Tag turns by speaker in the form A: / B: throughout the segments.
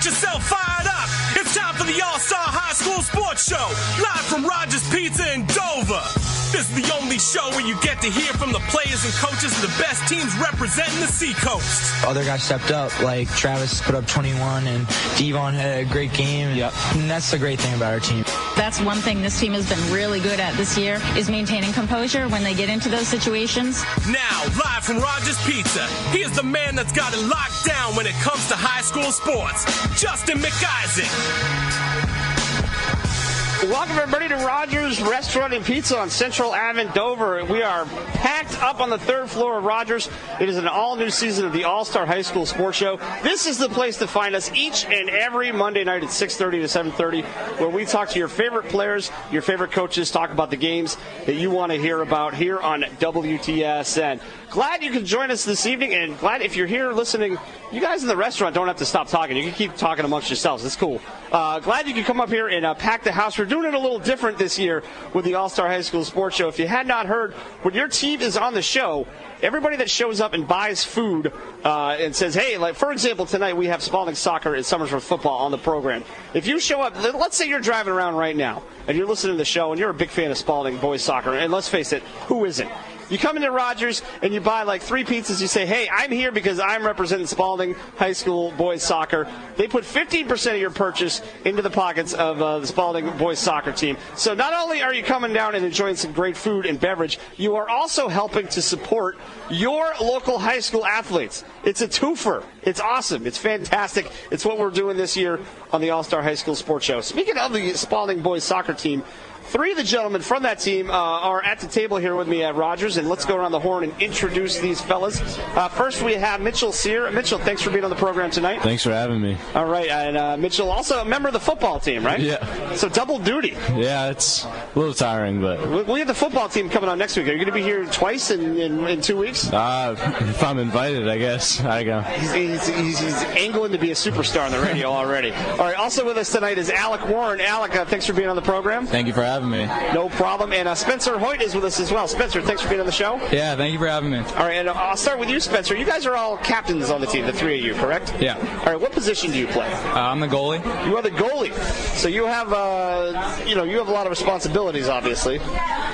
A: Get yourself fired up. It's time for the All-Star High School Sports Show, live from Rogers Pizza in Dover. This is the only show where you get to hear from the players and coaches of the best teams representing the Seacoast.
B: Other guys stepped up, like Travis put up 21 and Devon had a great game.
C: Yep.
B: And that's the great thing about our team.
D: That's one thing this team has been really good at this year, is maintaining composure when they get into those situations.
A: Now, live from Rogers Pizza, here's the man that's got it locked down when it comes to high school sports, Justin McIsaac.
E: Welcome, everybody, to Rogers Restaurant and Pizza on Central Ave in Dover. We are packed up on the third floor of Rogers. It is an all-new season of the All-Star High School Sports Show. This is the place to find us each and every Monday night at 6:30 to 7:30, where we talk to your favorite players, your favorite coaches, talk about the games that you want to hear about here on WTSN. Glad you could join us this evening, and glad if you're here listening, you guys in the restaurant don't have to stop talking. You can keep talking amongst yourselves. It's cool. Glad you could come up here and pack the house. We're doing it a little different this year with the All-Star High School Sports Show. If you had not heard, when your team is on the show, everybody that shows up and buys food and says, hey, like for example, tonight we have Spaulding Soccer and Summersworth Football on the program. If you show up, let's say you're driving around right now and you're listening to the show and you're a big fan of Spaulding Boys Soccer, and let's face it, who isn't? You come into Rogers and you buy like 3 pizzas. You say, hey, I'm here because I'm representing Spaulding High School Boys Soccer. They put 15% of your purchase into the pockets of the Spaulding Boys Soccer team. So not only are you coming down and enjoying some great food and beverage, you are also helping to support your local high school athletes. It's a twofer. It's awesome. It's fantastic. It's what we're doing this year on the All-Star High School Sports Show. Speaking of the Spaulding Boys Soccer team, 3 of the gentlemen from that team are at the table here with me at Rogers, and let's go around the horn and introduce these fellas. First, we have Mitchell Sear. Mitchell, thanks for being on the program tonight.
C: Thanks for having me.
E: All right, and Mitchell, also a member of the football team, right?
C: Yeah.
E: So double duty.
C: Yeah, it's a little tiring, but...
E: We have the football team coming on next week. Are you going to be here twice in 2 weeks?
C: If I'm invited, I guess. I go.
E: He's angling to be a superstar on the radio already. All right, also with us tonight is Alec Warren. Alec, thanks for being on the program.
C: Thank you for having me.
E: No problem. And Spencer Hoyt is with us as well. Spencer, thanks for being on the show.
C: Yeah, thank you for having me.
E: All right, and I'll start with you, Spencer. You guys are all captains on the team, the 3 of you, correct?
C: Yeah.
E: All right, what position do you play?
C: I'm the goalie.
E: You are the goalie. So you have, you have a lot of responsibilities, obviously.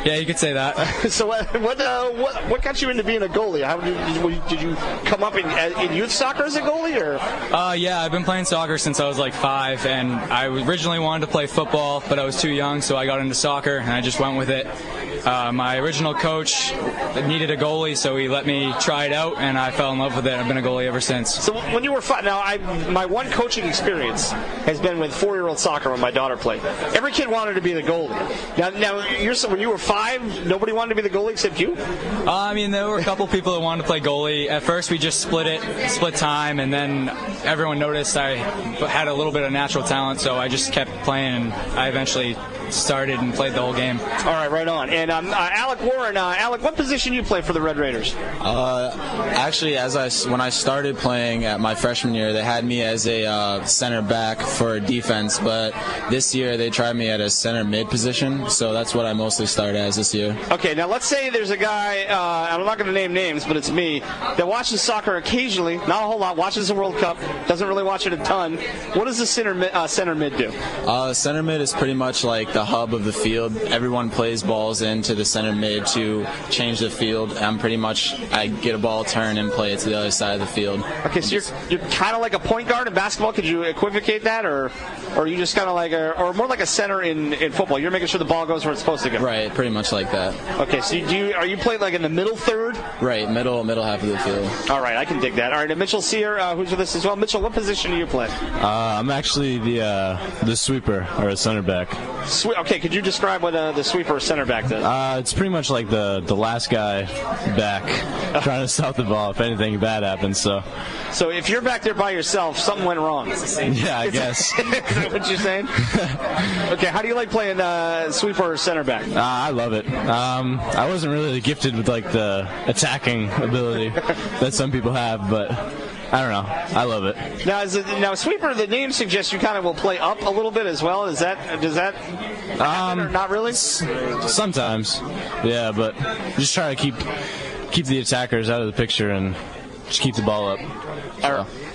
C: Yeah, you could say that.
E: So what got you into being a goalie? How did you come up in youth soccer as a goalie, or?
C: Yeah, I've been playing soccer since I was like 5, and I originally wanted to play football, but I was too young, so I got into soccer, and I just went with it. My original coach needed a goalie, so he let me try it out, and I fell in love with it. I've been a goalie ever since.
E: So when you were 5, now my one coaching experience has been with 4-year-old soccer when my daughter played. Every kid wanted to be the goalie. Now when you were 5, nobody wanted to be the goalie except you?
C: I mean, there were a couple people that wanted to play goalie. At first, we just split time, and then everyone noticed I had a little bit of natural talent, so I just kept playing, and I eventually started and played the whole game.
E: All right, right on. And Alec Warren, Alec, what position do you play for the Red Raiders?
F: Actually, when I started playing at my freshman year, they had me as a center back for defense, but this year they tried me at a center mid position, so that's what I mostly started as this year. Okay, now let's say there's a guy, I'm not going to name names, but it's me, that watches soccer occasionally, not a whole lot, watches the World Cup, doesn't really watch it a ton. What does the center mid do? Center mid is pretty much like the hub of the field. Everyone plays balls into the center mid to change the field. I get a ball, turn, and play it to the other side of the field.
E: Okay, so you're kind of like a point guard in basketball. Could you equivocate that, or are you just kind of like or more like a center in football? You're making sure the ball goes where it's supposed to go.
F: Right, pretty much like that.
E: Okay, so are you playing like in the middle third?
F: Right, middle half of the field.
E: All right, I can dig that. All right, and Mitchell Sear, who's with us as well. Mitchell, what position do you play?
C: I'm actually the sweeper, or a center back.
E: Okay, could you describe what the sweeper or center back does?
C: It's pretty much like the last guy back trying to stop the ball if anything bad happens.
E: So if you're back there by yourself, something went wrong.
C: Yeah, I guess.
E: Is that what you're saying? Okay, how do you like playing sweeper or center back?
C: I love it. I wasn't really gifted with like the attacking ability that some people have, but I don't know. I love it.
E: Now, sweeper, the name suggests you kind of will play up a little bit as well. Does that happen or not really?
C: Sometimes, yeah, but just try to keep the attackers out of the picture and just keep the ball up.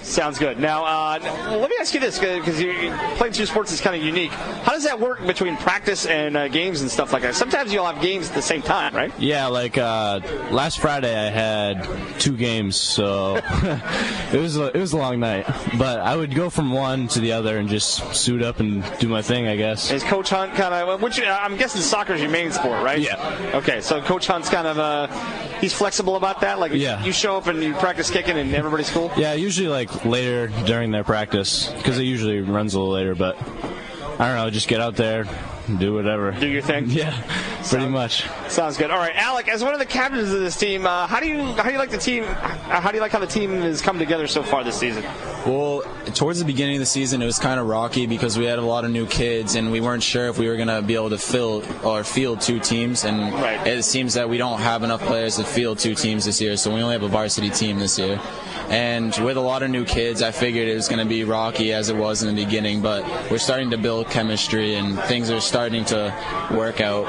E: Sounds good. Now, let me ask you this, because playing two sports is kind of unique. How does that work between practice and games and stuff like that? Sometimes you'll have games at the same time, right?
G: Yeah, like last Friday I had 2 games, so it was a long night. But I would go from one to the other and just suit up and do my thing, I guess.
E: Is Coach Hunt kind of, I'm guessing soccer is your main sport, right?
G: Yeah.
E: Okay, so Coach Hunt's kind of, he's flexible about that? Like,
G: yeah.
E: You show up and you practice kicking and everybody's cool?
G: Yeah, usually like later during their practice, because it usually runs a little later, but I don't know, just get out there, do whatever.
E: Do your thing?
G: Yeah, pretty much.
E: Sounds good. All right, Alec, as one of the captains of this team, how do you like the team? How do you like how the team has come together so far this season?
F: Well, towards the beginning of the season, it was kind of rocky because we had a lot of new kids, and we weren't sure if we were going to be able to field 2 teams. And
E: right.
F: It seems that we don't have enough players to field 2 teams this year, so we only have a varsity team this year. And with a lot of new kids, I figured it was going to be rocky as it was in the beginning, but we're starting to build chemistry, and things are starting to work out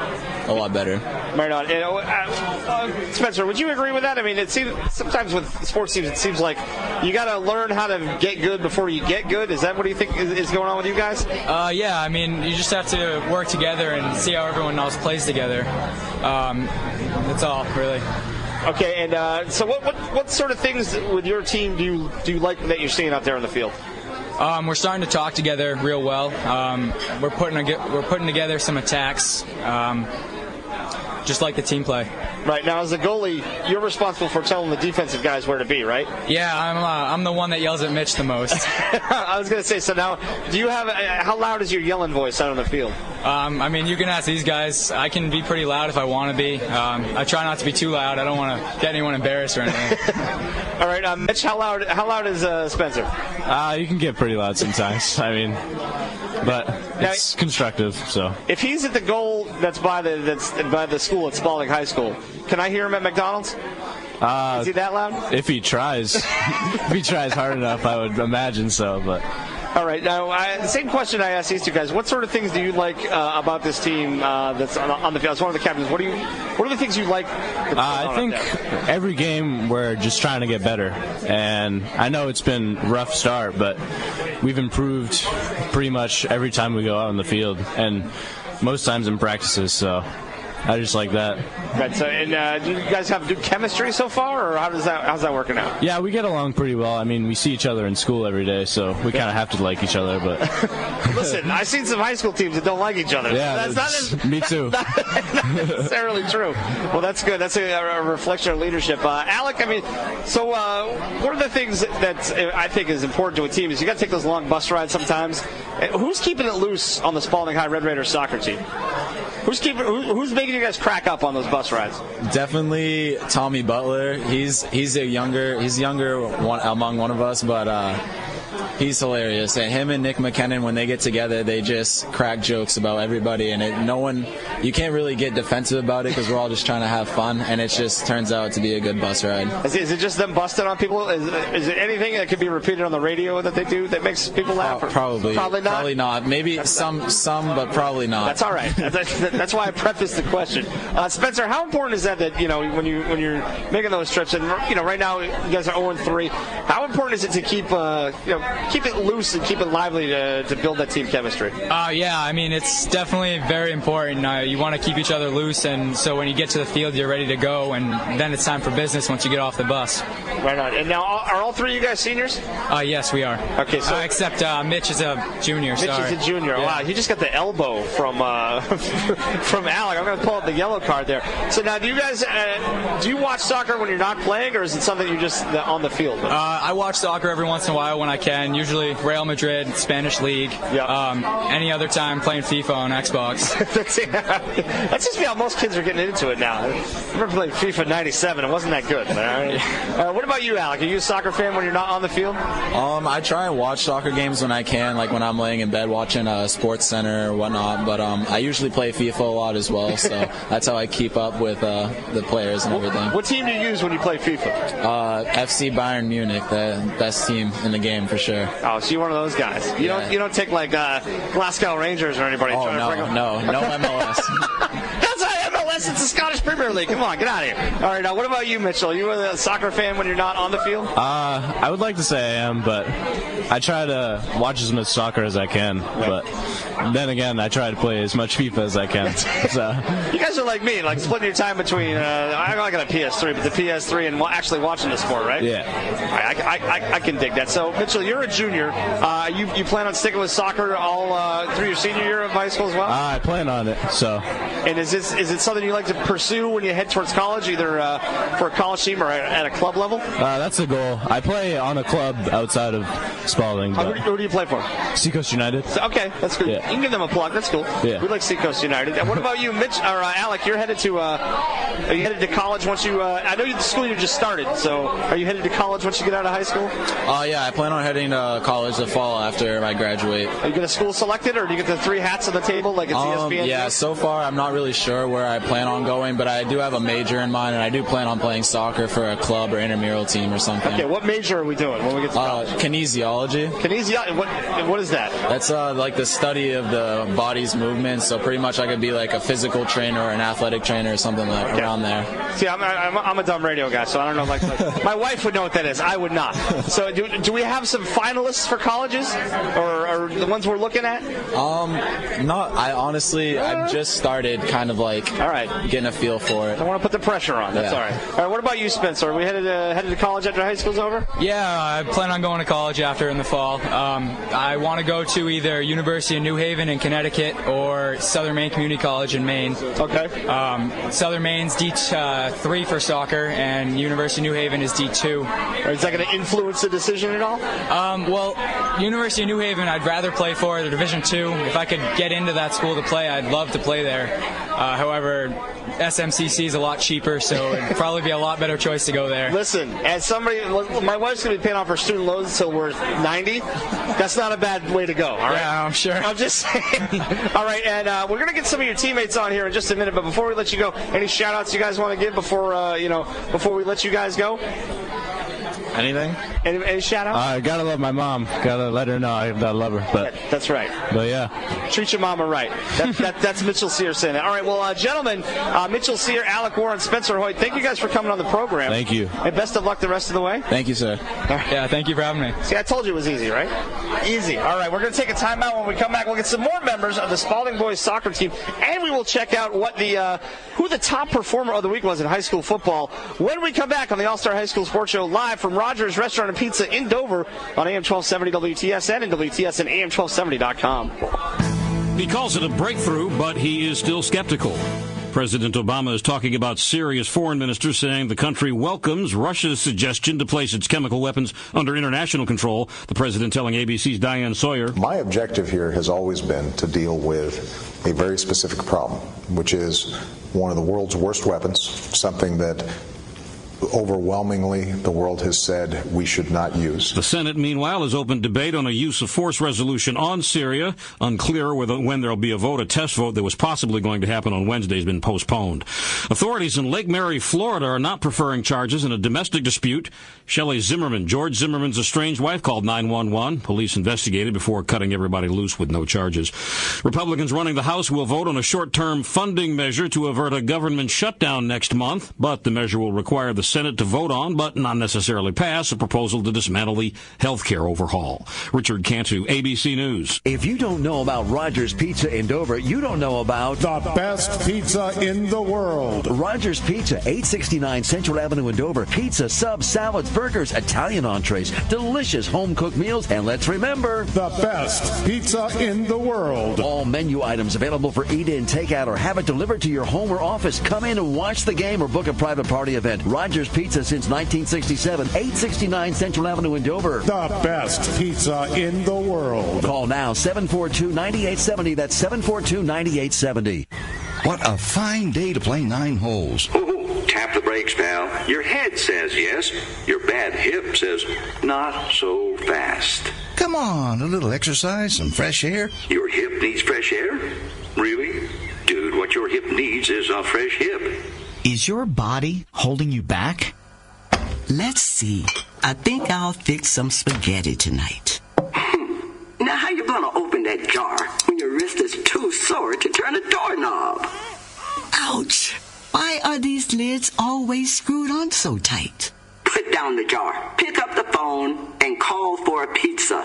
F: a lot better.
E: Right on. Spencer, would you agree with that? I mean, it seems sometimes with sports teams, it seems like you got to learn how to get good before you get good. Is that what you think is going on with you guys?
C: Yeah, I mean, you just have to work together and see how everyone else plays together. That's all, really.
E: Okay, and so what sort of things with your team do you like that you're seeing out there in the field?
C: We're starting to talk together real well. We're putting together some attacks, just like the team play.
E: Right, now as a goalie, you're responsible for telling the defensive guys where to be, right?
C: Yeah, I'm the one that yells at Mitch the most.
E: I was going to say, so now, do you have how loud is your yelling voice out on the field?
C: I mean, you can ask these guys. I can be pretty loud if I want to be. I try not to be too loud. I don't want to get anyone embarrassed or anything.
E: All right, Mitch, how loud is Spencer?
G: You can get pretty loud sometimes. I mean, but it's constructive. So
E: if he's at the goal that's by the school at Spaulding High School, can I hear him at McDonald's? Is he that loud?
G: If he tries, if he tries hard enough, I would imagine so. But
E: all right, now the same question I asked these 2 guys. What sort of things do you like about this team that's on the field? As one of the captains, what are the things you like?
G: I think every game we're just trying to get better, and I know it's been a rough start, but we've improved pretty much every time we go out on the field, and most times in practices. So I just like that.
E: Right. So, and do you guys have good chemistry so far, or how's that working out?
G: Yeah, we get along pretty well. I mean, we see each other in school every day, so we kind of have to like each other. But
E: listen, I've seen some high school teams that don't like each other.
G: Yeah,
E: me
G: too.
E: Not necessarily true. Well, that's good. That's a reflection of leadership. Alec, I mean, so one of the things that I think is important to a team is you got to take those long bus rides sometimes. Who's keeping it loose on the Spaulding High Red Raiders soccer team? Who's making you guys crack up on those bus rides?
F: Definitely Tommy Butler. He's younger one among one of us, but he's hilarious. And him and Nick McKinnon, when they get together, they just crack jokes about everybody, and you can't really get defensive about it because we're all just trying to have fun, and it just turns out to be a good bus ride.
E: Is it just them busting on people? Is it anything that could be repeated on the radio that they do that makes people laugh?
F: Probably not. Probably not. Maybe some, but probably not.
E: That's all right. That's why I prefaced the question. Spencer, how important is that when you're making those trips, and right now you guys are 0-3. How important is it to keep it loose and keep it lively to build that team chemistry?
C: Yeah, I mean, it's definitely very important. You want to keep each other loose, and so when you get to the field, you're ready to go, and then it's time for business once you get off the bus.
E: Right on. And now, are all 3 of you guys seniors?
C: Yes, we are.
E: Okay, so
C: except Mitch is a junior.
E: Mitch is a junior.
C: Yeah.
E: Wow, he just got the elbow from Alec. I'm going to pull up the yellow card there. So now, do you guys do you watch soccer when you're not playing, or is it something you just on the field?
C: I watch soccer every once in a while when I can. Usually Real Madrid, Spanish League.
E: Yeah.
C: Any other time playing FIFA on Xbox.
E: That seems to be how most kids are getting into it now. I remember playing FIFA 97. It wasn't that good. What about you, Alec? Are you a soccer fan when you're not on the field?
F: I try and watch soccer games when I can, like when I'm laying in bed watching Sports Center or whatnot. But I usually play FIFA a lot as well, so that's how I keep up with the players and everything.
E: What team do you use when you play FIFA?
F: FC Bayern Munich, the best team in the game for sure.
E: Oh, so you're one of those guys. You don't take like Glasgow Rangers or anybody.
F: Oh, no MLS.
E: That's how MLS is. It's the Scottish Premier League. Come on, get out of here. All right, now what about you, Mitchell? Are you a soccer fan when you're not on the field?
G: I would like to say I am, but I try to watch as much soccer as I can. But then again, I try to play as much FIFA as I can. So
E: you guys are like me, like splitting your time between. I got a PS3, but the PS3 and actually watching the sport, right?
G: Yeah.
E: I can dig that. So Mitchell, you're a junior. You plan on sticking with soccer all through your senior year of high school as well?
G: I plan on it. So.
E: And is it something you like to pursue when you head towards college, either for a college team or at a club level?
G: That's the goal. I play on a club outside of Spaulding.
E: Who do you play for?
G: Seacoast United.
E: Okay, that's good.
G: Yeah.
E: You can give them a plug. That's cool.
G: Yeah.
E: We like Seacoast United. And what about you, Mitch or Alec? You're headed to. Are you headed to college once you? I know the school you just started. So are you headed to college once you get out of high school?
F: Yeah, I plan on heading to college the fall after I graduate.
E: Are you going to school selected, or do you get the 3 hats on the table like it's ESPN?
F: Yeah, so far I'm not really sure where I plan on going, but I do have a major in mind, and I do plan on playing soccer for a club or intramural team or something.
E: Okay, what major are we doing when we get to college?
F: Kinesiology.
E: Kinesiology. What is that?
F: That's like the study of the body's movements. So pretty much I could be like a physical trainer or an athletic trainer or something like around there.
E: See, I'm a dumb radio guy, so I don't know. Like my wife would know what that is. I would not. So do we have some finalists for colleges, or the ones we're looking at?
F: I've just started kind of like getting a feel for it.
E: I want to put the pressure on. That's all right. All right. What about you, Spencer? Are we headed to college after high school's over?
C: Yeah, I plan on going to college after in the fall. I want to go to either University of New Haven in Connecticut or Southern Maine Community College in Maine.
E: Okay.
C: Southern Maine's D3 for soccer, and University of New Haven is D2.
E: Is that going to influence the decision at all?
C: Well, University of New Haven, I'd rather play for the Division II. If I could get into that school to play, I'd love to play there. However, SMCC is a lot cheaper, so it'd probably be a lot better choice to go there.
E: Listen, as somebody, my wife's going to be paying off her student loans until we're 90. That's not a bad way to go, all right?
C: Yeah, I'm sure.
E: I'm just saying. All right, and we're going to get some of your teammates on here in just a minute, but before we let you go, any shout-outs you guys want to give before we let you guys go?
F: Anything?
E: Any shout-outs?
G: I gotta love my mom. Gotta let her know I love her. But
E: that's right.
G: But yeah,
E: treat your mama right. That's Mitchell Sear saying that. All right, well, gentlemen, Mitchell Sear, Alec Warren, Spencer Hoyt, thank you guys for coming on the program.
G: Thank you.
E: And best of luck the rest of the way.
F: Thank you, sir.
C: Yeah, thank you for having me.
E: See, I told you it was easy, right? Easy. All right, we're going to take a timeout. When we come back, we'll get some more members of the Spaulding Boys Soccer team, and we will check out what who the top performer of the week was in high school football when we come back on the All-Star High School Sports Show live from Rogers Restaurant and Pizza in Dover on AM 1270 WTSN and WTSN AM 1270.com.
H: He calls it a breakthrough, but he is still skeptical. President Obama is talking about Syria's foreign minister, saying the country welcomes Russia's suggestion to place its chemical weapons under international control. The president telling ABC's Diane Sawyer.
I: My objective here has always been to deal with a very specific problem, which is one of the world's worst weapons, something that overwhelmingly the world has said we should not use.
H: The Senate, meanwhile, has opened debate on a use of force resolution on Syria. Unclear when there will be a vote. A test vote that was possibly going to happen on Wednesday has been postponed. Authorities in Lake Mary, Florida, are not preferring charges in a domestic dispute. Shelley Zimmerman, George Zimmerman's estranged wife, called 911. Police investigated before cutting everybody loose with no charges. Republicans running the House will vote on a short-term funding measure to avert a government shutdown next month, but the measure will require the Senate to vote on, but not necessarily pass, a proposal to dismantle the health care overhaul. Richard Cantu, ABC News.
J: If you don't know about Rogers Pizza in Dover, you don't know about
K: the best pizza in the world.
J: Rogers Pizza, 869 Central Avenue in Dover. Pizza, subs, salads, burgers, Italian entrees, delicious home-cooked meals, and let's remember,
K: the best pizza in the world.
J: All menu items available for eat-in, takeout, or have it delivered to your home or office. Come in and watch the game or book a private party event. Rogers Pizza since 1967, 869 Central Avenue in Dover.
K: The best pizza in the world.
J: Call now, 742-9870. That's 742-9870.
L: What a fine day to play 9 holes.
M: Ooh, tap the brakes, pal. Your head says yes. Your bad hip says not so fast.
L: Come on, a little exercise, some fresh air.
M: Your hip needs fresh air? Really? Dude, what your hip needs is a fresh hip.
N: Is your body holding you back? Let's see. I think I'll fix some spaghetti tonight.
M: Now how you gonna open that jar when your wrist is too sore to turn a doorknob?
N: Ouch! Why are these lids always screwed on so tight?
O: Put down the jar, pick up the phone, and call for a pizza.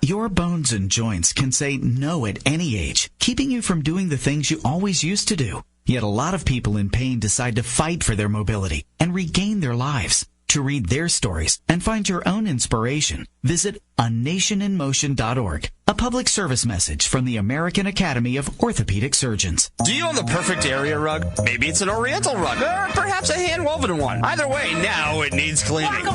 P: Your bones and joints can say no at any age, keeping you from doing the things you always used to do. Yet a lot of people in pain decide to fight for their mobility and regain their lives. To read their stories and find your own inspiration, visit anationinmotion.org. A public service message from the American Academy of Orthopedic Surgeons.
Q: Do you own the perfect area rug? Maybe it's an oriental rug, or perhaps a hand-woven one. Either way, now it needs cleaning.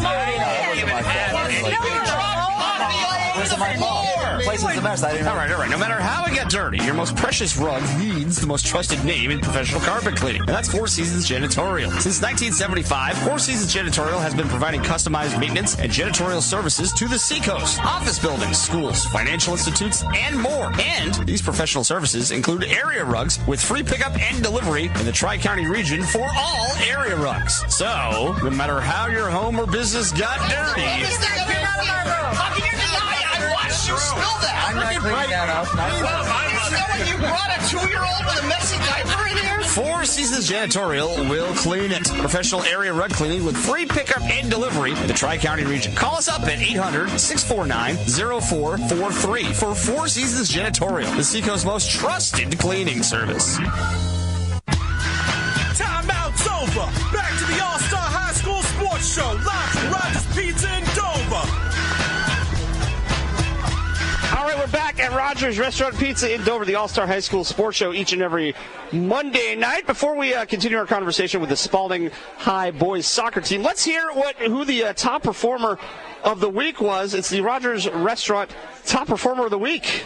R: Place is a mess. All
Q: right. No matter how it got dirty, your most precious rug needs the most trusted name in professional carpet cleaning, and that's Four Seasons Janitorial. Since 1975, Four Seasons Janitorial has been providing customized maintenance and janitorial services to the Seacoast, office buildings, schools, financial institutes, and more. And these professional services include area rugs with free pickup and delivery in the Tri-County region for all area rugs. So, no matter how your home or business got dirty,
R: you spill that. I'm not cleaning that up. You brought a 2-year-old with a messy diaper in here?
Q: Four Seasons Janitorial will clean it. Professional area rug cleaning with free pickup and delivery in the Tri-County region. Call us up at 800-649-0443 for Four Seasons Janitorial, the Seacoast's most trusted cleaning service.
A: Timeout's over. Back to the All-Star High School Sports Show, live from Rogers Pizza in Dover.
E: All right, we're back at Rogers Restaurant Pizza in Dover, the All-Star High School Sports Show each and every Monday night. Before we continue our conversation with the Spaulding High Boys Soccer team, let's hear who the top performer of the week was. It's the Rogers Restaurant Top Performer of the Week.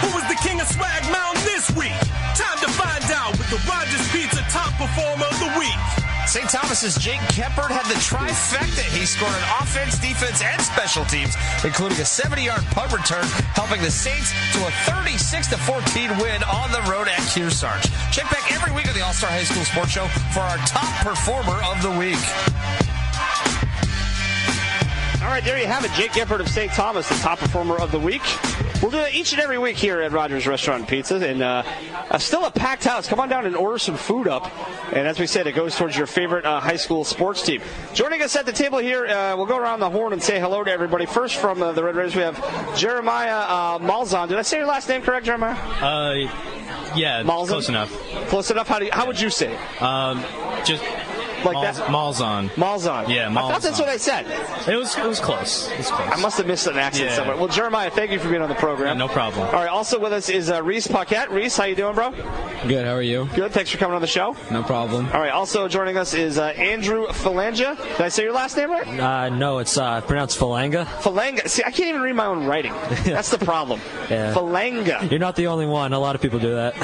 A: Who was the king of Swag Mountain this week? Time to find out with the Rogers Pizza Top Performer of the Week.
Q: St. Thomas's Jake Kempert had the trifecta. He scored on offense, defense, and special teams, including a 70-yard punt return, helping the Saints to a 36-14 win on the road at Kearsarge. Check back every week on the All-Star High School Sports Show for our top performer of the week.
E: All right, there you have it. Jake Gifford of St. Thomas, the top performer of the week. We'll do it each and every week here at Rogers Restaurant and Pizza. And still a packed house. Come on down and order some food up. And as we said, it goes towards your favorite high school sports team. Joining us at the table here, we'll go around the horn and say hello to everybody. First from the Red Raiders, we have Jeremiah Malzahn. Did I say your last name correct, Jeremiah?
S: Yeah,
E: Malzahn?
S: close enough.
E: Close enough? How would you say it?
S: Just...
E: Like that?
S: Malzahn.
E: Malzahn.
S: Yeah, Malzahn.
E: I thought that's what I said.
S: It was close. It was close.
E: I must have missed an accent somewhere. Well, Jeremiah, thank you for being on the program.
S: Yeah, no problem.
E: All right, also with us is Reese Paquette. Reese, how you doing, bro?
B: Good, how are you?
E: Good, thanks for coming on the show.
B: No problem.
E: All right, also joining us is Andrew Falanga. Did I say your last name right?
T: No, it's pronounced Falanga.
E: Falanga. See, I can't even read my own writing. That's the problem.
T: Yeah.
E: Falanga.
T: You're not the only one. A lot of people do that.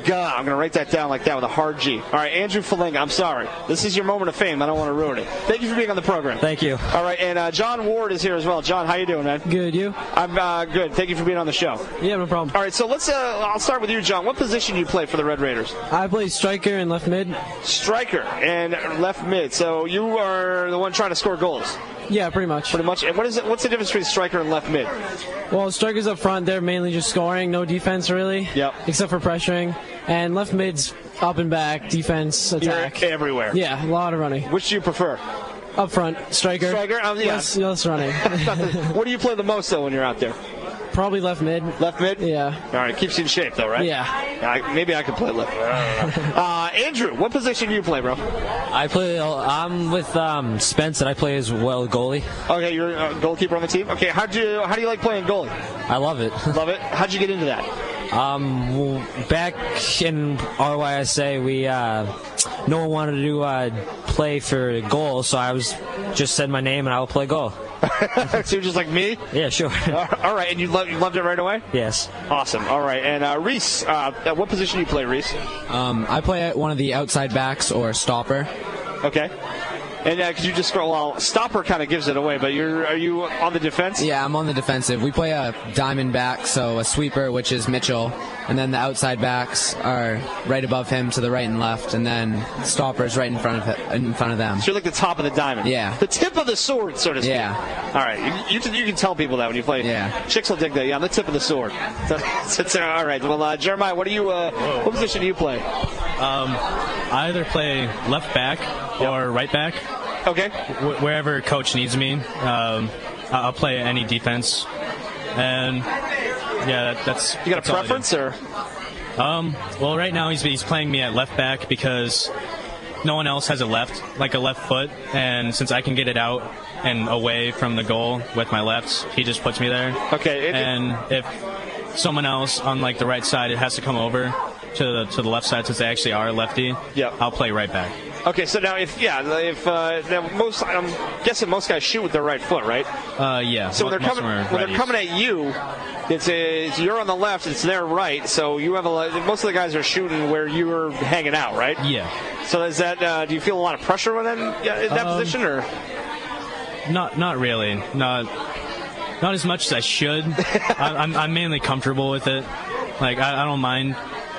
E: God, I'm going to write that down like that with a hard G. All right, Andrew Falanga, I'm sorry. This is your moment of fame. I don't want to ruin it. Thank you for being on the program.
T: Thank you.
E: All right, and John Ward is here as well. John, how you doing, man?
T: Good, you?
E: I'm good. Thank you for being on the show.
T: Yeah, no problem.
E: All right, so let's. I'll start with you, John. What position do you play for the Red Raiders?
T: I play striker and left mid.
E: Striker and left mid. So you are the one trying to score goals.
T: Yeah, pretty much.
E: Pretty much. And what's the difference between striker and left mid?
T: Well, strikers up front, they're mainly just scoring, no defense really.
E: Yep.
T: Except for pressuring. And left mid's up and back, defense, attack.
E: You're everywhere.
T: Yeah, a lot of running.
E: Which do you prefer?
T: Up front, striker.
E: Striker?
T: Yeah. Less running.
E: What do you play the most, though, when you're out there?
T: Probably left mid.
E: Left mid?
T: Yeah.
E: All right, keeps you in shape, though, right?
T: Yeah.
E: Maybe I could play left. Andrew, what position do you play, bro?
T: I'm with Spence, and I play as well goalie.
E: Okay, you're a goalkeeper on the team? Okay, how do you like playing goalie?
T: I love it.
E: Love it? How'd you get into that?
T: Back in RYSA, no one wanted to play for goal, so I was just said my name and I will play goal.
E: So you're just like me?
T: Yeah, sure.
E: All right, and you loved it right away?
T: Yes.
E: Awesome. All right, and Reese, what position do you play, Reese?
B: I play at one of the outside backs or stopper.
E: Okay. And could you just scroll? Well, stopper kind of gives it away, but are you on the defense?
B: Yeah, I'm on the defensive. We play a diamond back, so a sweeper, which is Mitchell, and then the outside backs are right above him to the right and left, and then stoppers right in front of them.
E: So you're like the top of the diamond.
B: Yeah.
E: The tip of the sword, so to speak.
B: Yeah.
E: All right. You can tell people that when you play.
B: Yeah.
E: Chicks will dig that. Yeah, on the tip of the sword. All right. Well, Jeremiah, what position do you play?
S: I either play left back or right back.
E: Okay.
S: Wherever coach needs me, I'll play any defense. And yeah, that's.
E: You got a preference or?
S: Well, right now he's playing me at left back because no one else has a left foot, and since I can get it out and away from the goal with my left, he just puts me there.
E: Okay.
S: And if someone else on like the right side, it has to come over to the left side since they actually are lefty.
E: Yeah.
S: I'll play right back.
E: Okay, so now I'm guessing most guys shoot with their right foot, right?
S: Yeah.
E: So when they're coming at you, it's you're on the left, it's their right. So you have most of the guys are shooting where you're hanging out, right?
S: Yeah.
E: So is that? Do you feel a lot of pressure when in that position, or?
S: Not really. Not as much as I should. I'm mainly comfortable with it. Like I don't mind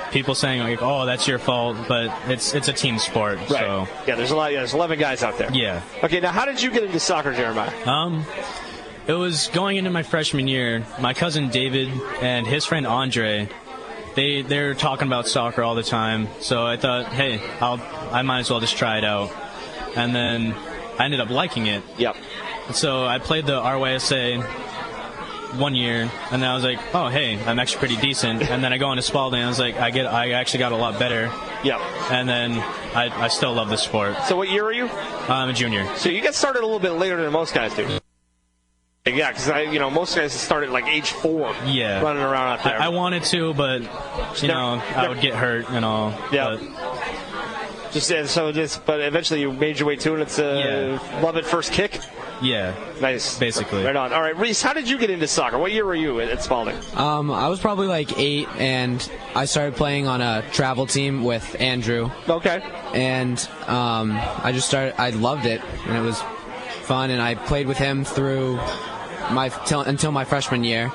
S: people saying like, "Oh, that's your fault," but it's a team sport.
E: Right.
S: So
E: yeah, there's 11 guys out there.
S: Yeah.
E: Okay, now how did you get into soccer, Jeremiah?
S: It was going into my freshman year. My cousin David and his friend Andre, they're talking about soccer all the time. So I thought, hey, I might as well just try it out. And then I ended up liking it.
E: Yep.
S: So I played the RYSA 1 year, and then I was like, oh, hey, I'm actually pretty decent. And then I go into Spaulding, and I was like, I actually got a lot better.
E: Yep.
S: And then I still love the sport.
E: So what year are you?
S: I'm a junior.
E: So you get started a little bit later than most guys do. Yeah, because most guys started like age 4.
S: Yeah.
E: Running around out there.
S: I wanted to, but I would get hurt and all.
E: Yeah. But eventually you made your way to it. It's love at first kick.
S: Yeah.
E: Nice.
S: Basically.
E: Right on. All right, Reese, how did you get into soccer? What year were you at Spaulding?
B: I was probably like 8, and I started playing on a travel team with Andrew.
E: Okay.
B: And I loved it, and it was fun, and I played with him through until my freshman year,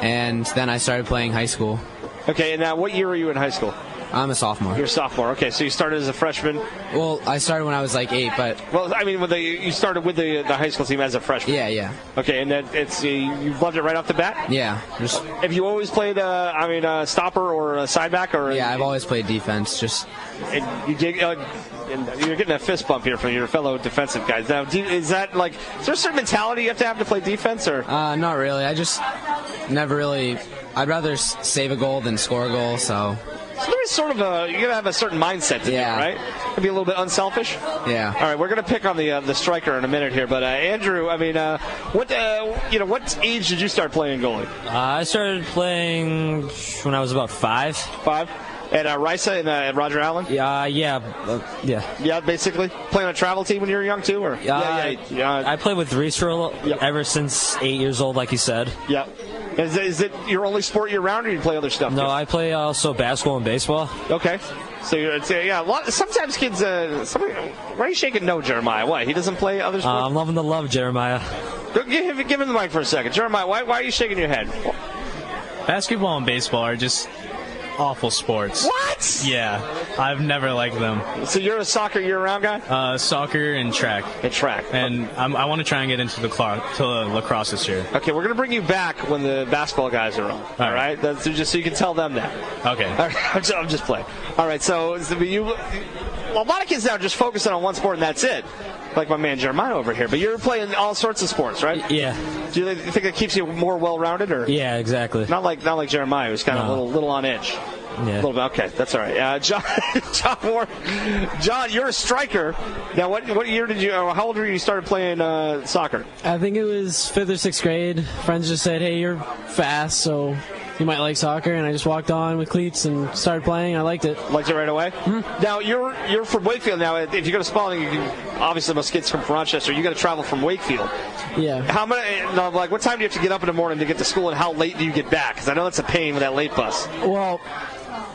B: and then I started playing high school.
E: Okay, and now what year were you in high school?
B: I'm a sophomore.
E: You're a sophomore. Okay, so you started as a freshman.
B: Well, I started when I was like 8, but
E: you started with the high school team as a freshman.
B: Yeah.
E: Okay, and then you loved it right off the bat.
B: Yeah.
E: Have you always played stopper or a side back or?
B: Yeah, I've always played defense.
E: And you did. You're getting a fist bump here from your fellow defensive guys. Now, is there a certain mentality you have to play defense, or?
B: Not really. I just never really. I'd rather save a goal than score a goal. So
E: there is sort of you gotta have a certain mindset to do, right? To be a little bit unselfish.
B: Yeah.
E: All right, we're gonna pick on the striker in a minute here, but Andrew, what age did you start playing goalie?
T: I started playing when I was about 5.
E: 5. At Risa and at Roger Allen?
T: Yeah.
E: Yeah, basically. Playing on a travel team when you were young, too? Or?
T: I played with Reese ever since 8 years old, like you said.
E: Yeah. Is it your only sport year-round, or do you play other stuff?
T: No, I play also basketball and baseball.
E: Okay. So sometimes kids. Why are you shaking no, Jeremiah? What? He doesn't play other sports?
T: I'm loving the love, Jeremiah.
E: Give him the mic for a second. Jeremiah, why are you shaking your head?
S: Basketball and baseball are just awful sports.
E: What?
S: Yeah, I've never liked them.
E: So you're a soccer year-round guy?
S: Soccer and track. And I want to try and get into lacrosse this year.
E: Okay, we're going to bring you back when the basketball guys are on. All right? That's just so you can tell them that.
S: Okay.
E: All right, I'm just playing. All right, so a lot of kids now just focusing on one sport and that's it. Like my man Jeremiah over here. But you're playing all sorts of sports, right?
T: Yeah.
E: Do you think it keeps you more well-rounded, or?
T: Yeah, exactly.
E: Not like Jeremiah, who's kind of a little on edge.
T: Yeah.
E: A little bit. Okay, that's all right. John Moore. John, you're a striker. Now, what year did you? How old were you started playing soccer?
U: I think it was 5th or 6th grade. Friends just said, "Hey, you're fast, so you might like soccer," and I just walked on with cleats and started playing. I liked it.
E: Liked it right away? Mm-hmm. Now, you're from Wakefield. Now, if you go to Spaulding, you can, obviously most kids from Rochester, you got to travel from Wakefield.
U: Yeah.
E: What time do you have to get up in the morning to get to school, and how late do you get back? Because I know that's a pain with that late bus.
U: Well,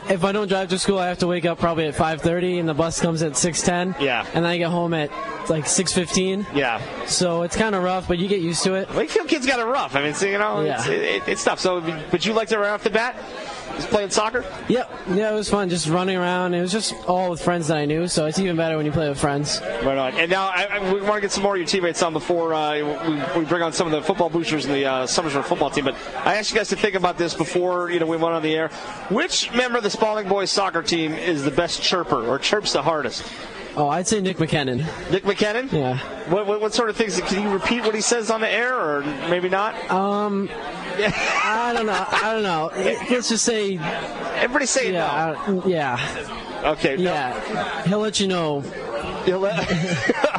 U: if I don't drive to school, I have to wake up probably at 5:30, and the bus comes at 6:10.
E: Yeah.
U: And then I get home at like 6:15.
E: Yeah.
U: So it's kind of rough, but you get used to it.
E: Wakefield kids got it rough. I mean, so, it's tough. So, but you liked it right off the bat? Just playing soccer?
U: Yep. Yeah, it was fun. Just running around. It was just all with friends that I knew, so it's even better when you play with friends.
E: Right on. And now we want to get some more of your teammates on before we bring on some of the football boosters in the Somersville football team. But I asked you guys to think about this before we went on the air. Which member of the Spaulding Boys Soccer team is the best chirper or chirps the hardest?
U: Oh, I'd say Nick McKinnon.
E: Nick McKinnon?
U: Yeah.
E: What sort of things? Can you repeat what he says on the air, or maybe not?
U: I don't know. Let's just say.
E: Everybody say
U: no. Yeah.
E: Okay.
U: Yeah. No. He'll let you know.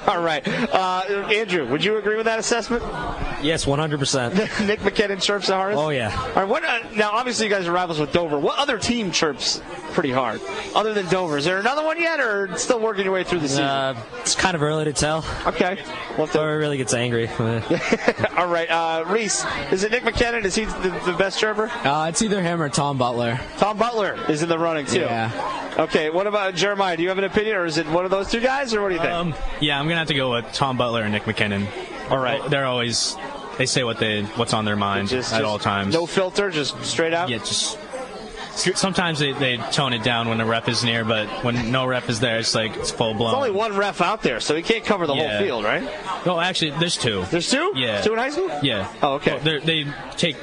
E: All right. Andrew, would you agree with that assessment?
T: Yes, 100%.
E: Nick McKinnon chirps the hardest?
T: Oh, yeah.
E: All right. Now, obviously, you guys are rivals with Dover. What other team chirps pretty hard, other than Dover? Is there another one yet, or still working your way through the season?
T: It's kind of early to tell.
E: Okay.
T: Dover really gets angry.
E: All right. Reese, is it Nick McKinnon? Is he the best chirper?
B: It's either him or Tom Butler.
E: Tom Butler is in the running, too.
B: Yeah.
E: Okay. What about Jeremiah? Do you have an opinion, or is it one of those two guys, or what do you think?
S: Yeah, I'm going to have to go with Tom Butler and Nick McKinnon.
E: All right.
S: They're always... They say what's on their mind at all times.
E: No filter, just straight out?
S: Yeah, just... Sometimes they tone it down when the ref is near, but when no ref is there, it's like it's full blown.
E: There's only one ref out there, so he can't cover the whole field, right?
S: No, actually, there's two.
E: There's two?
S: Yeah.
E: Two in high school?
S: Yeah.
E: Oh, okay.
S: They take...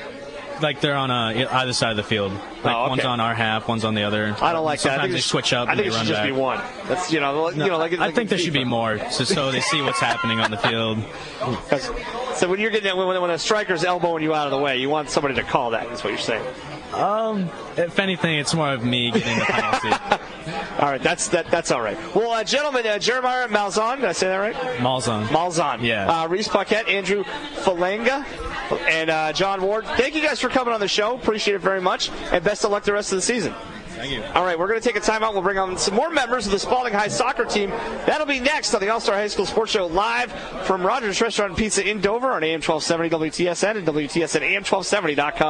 S: Like they're on either side of the field. Like one's on our half, one's on the other.
E: I don't like that.
S: Sometimes they switch up.
E: I think
S: and
E: it
S: they
E: should
S: run
E: just
S: back.
E: be one. That's
S: I think there should be more, so they see what's happening on the field.
E: So when you're getting when a striker's elbowing you out of the way, you want somebody to call that. That's what you're saying.
S: If anything, it's more of me getting the penalty.
E: All right, that's all right. Well, gentlemen, Jeremiah Malzahn, did I say that right?
S: Malzahn.
E: Yeah. Reese Paquette, Andrew Falanga, and John Ward. Thank you guys for coming on the show. Appreciate it very much, and best of luck the rest of the season.
S: Thank you.
E: All right, we're going to take a timeout. We'll bring on some more members of the Spaulding High soccer team. That'll be next on the All-Star High School Sports Show live from Rogers Restaurant and Pizza in Dover on AM 1270 WTSN and WTSN AM1270.com.